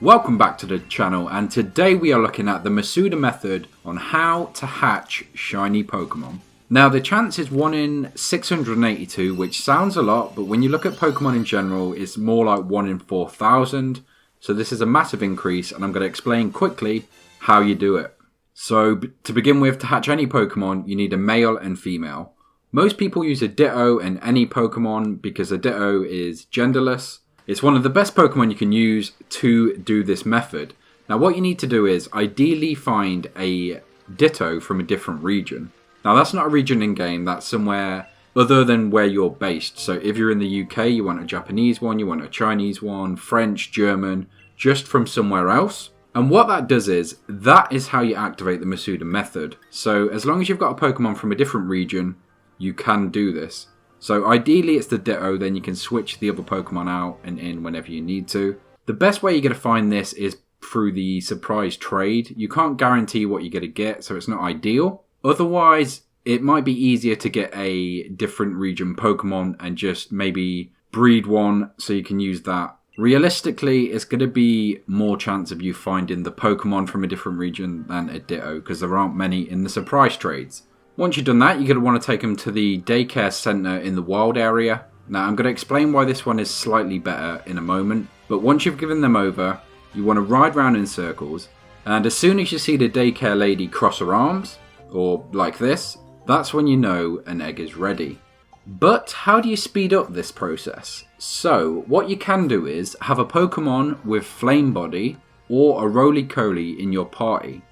Welcome back to the channel, and today we are looking at the Matsuda Method on how to hatch shiny Pokemon. Now the chance is 1 in 682, which sounds a lot, but when you look at Pokemon in general, it's more like 1 in 4,000. So this is a massive increase, and I'm going to explain quickly how you do it. So to begin with, to hatch any Pokemon, you need a male and female. Most people use a Ditto in any Pokemon because a Ditto is genderless. It's one of the best Pokemon you can use to do this method. Now what you need to do is ideally find a Ditto from a different region. Now that's not a region in game, that's somewhere other than where you're based. So if you're in the UK, you want a Japanese one, you want a Chinese one, French, German, just from somewhere else. And what that does is, that is how you activate the Matsuda Method. So as long as you've got a Pokemon from a different region, you can do this. So ideally it's the Ditto, then you can switch the other Pokemon out and in whenever you need to. The best way you're going to find this is through the surprise trade. You can't guarantee what you're going to get, so it's not ideal. Otherwise, it might be easier to get a different region Pokemon and just maybe breed one so you can use that. Realistically, it's going to be more chance of you finding the Pokemon from a different region than a Ditto, because there aren't many in the surprise trades. Once you've done that, you're going to want to take them to the daycare center in the wild area. Now, I'm going to explain why this one is slightly better in a moment. But once you've given them over, you want to ride around in circles. And as soon as you see the daycare lady cross her arms, or like this, that's when you know an egg is ready. But how do you speed up this process? So, what you can do is have a Pokemon with Flame Body or a Roly-Coly in your party.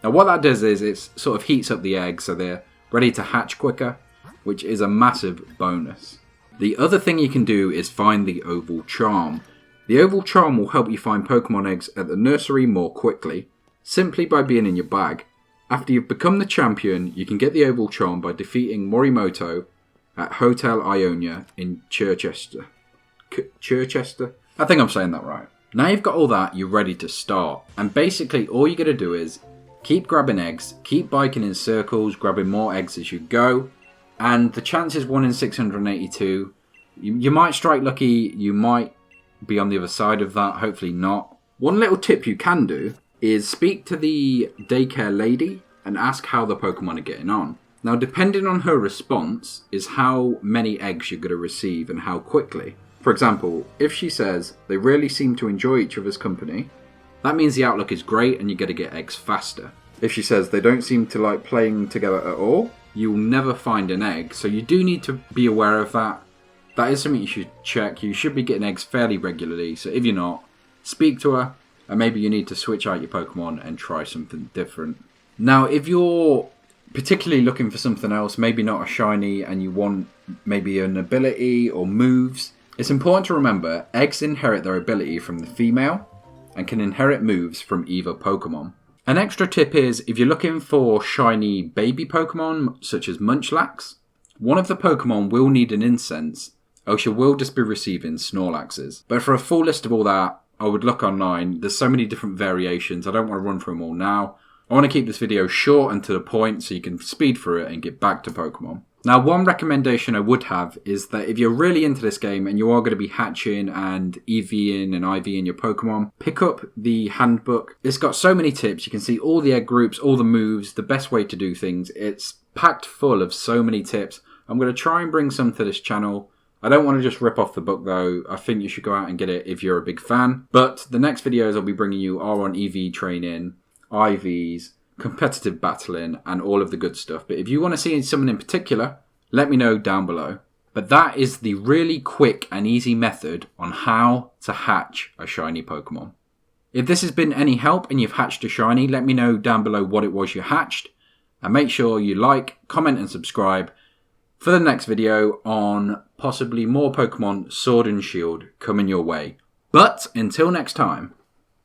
Now what that does is it sort of heats up the eggs so they're ready to hatch quicker, which is a massive bonus. The other thing you can do is find the Oval Charm. The Oval Charm will help you find Pokemon eggs at the nursery more quickly, simply by being in your bag. After you've become the champion, you can get the Oval Charm by defeating Morimoto at Hotel Ionia in Chichester. I think I'm saying that right. Now you've got all that, you're ready to start. And basically all you're going to do is keep grabbing eggs, keep biking in circles, grabbing more eggs as you go, and the chance is 1 in 682. You might strike lucky, you might be on the other side of that, hopefully not. One little tip you can do is speak to the daycare lady and ask how the Pokemon are getting on. Now depending on her response is how many eggs you're going to receive and how quickly. For example, if she says they really seem to enjoy each other's company, that means the outlook is great and you're going to get eggs faster. If she says they don't seem to like playing together at all, you'll never find an egg. So you do need to be aware of that. That is something you should check. You should be getting eggs fairly regularly. So if you're not, speak to her and maybe you need to switch out your Pokemon and try something different. Now, if you're particularly looking for something else, maybe not a shiny and you want maybe an ability or moves, it's important to remember eggs inherit their ability from the female and can inherit moves from either Pokemon. An extra tip is, if you're looking for shiny baby Pokemon, such as Munchlax, one of the Pokemon will need an incense, else you will just be receiving Snorlaxes. But for a full list of all that, I would look online. There's so many different variations, I don't want to run through them all now. I want to keep this video short and to the point so you can speed through it and get back to Pokemon. Now, one recommendation I would have is that if you're really into this game and you are going to be hatching and EVing and IVing your Pokemon, pick up the handbook. It's got so many tips. You can see all the egg groups, all the moves, the best way to do things. It's packed full of so many tips. I'm going to try and bring some to this channel. I don't want to just rip off the book though. I think you should go out and get it if you're a big fan. But the next videos I'll be bringing you are on EV training, IVs, competitive battling and all of the good stuff. But if you want to see someone in particular, let me know down below. But that is the really quick and easy method on how to hatch a shiny Pokemon. If this has been any help and you've hatched a shiny, let me know down below what it was you hatched. And make sure you like, comment and subscribe for the next video on possibly more Pokemon Sword and Shield coming your way. But until next time,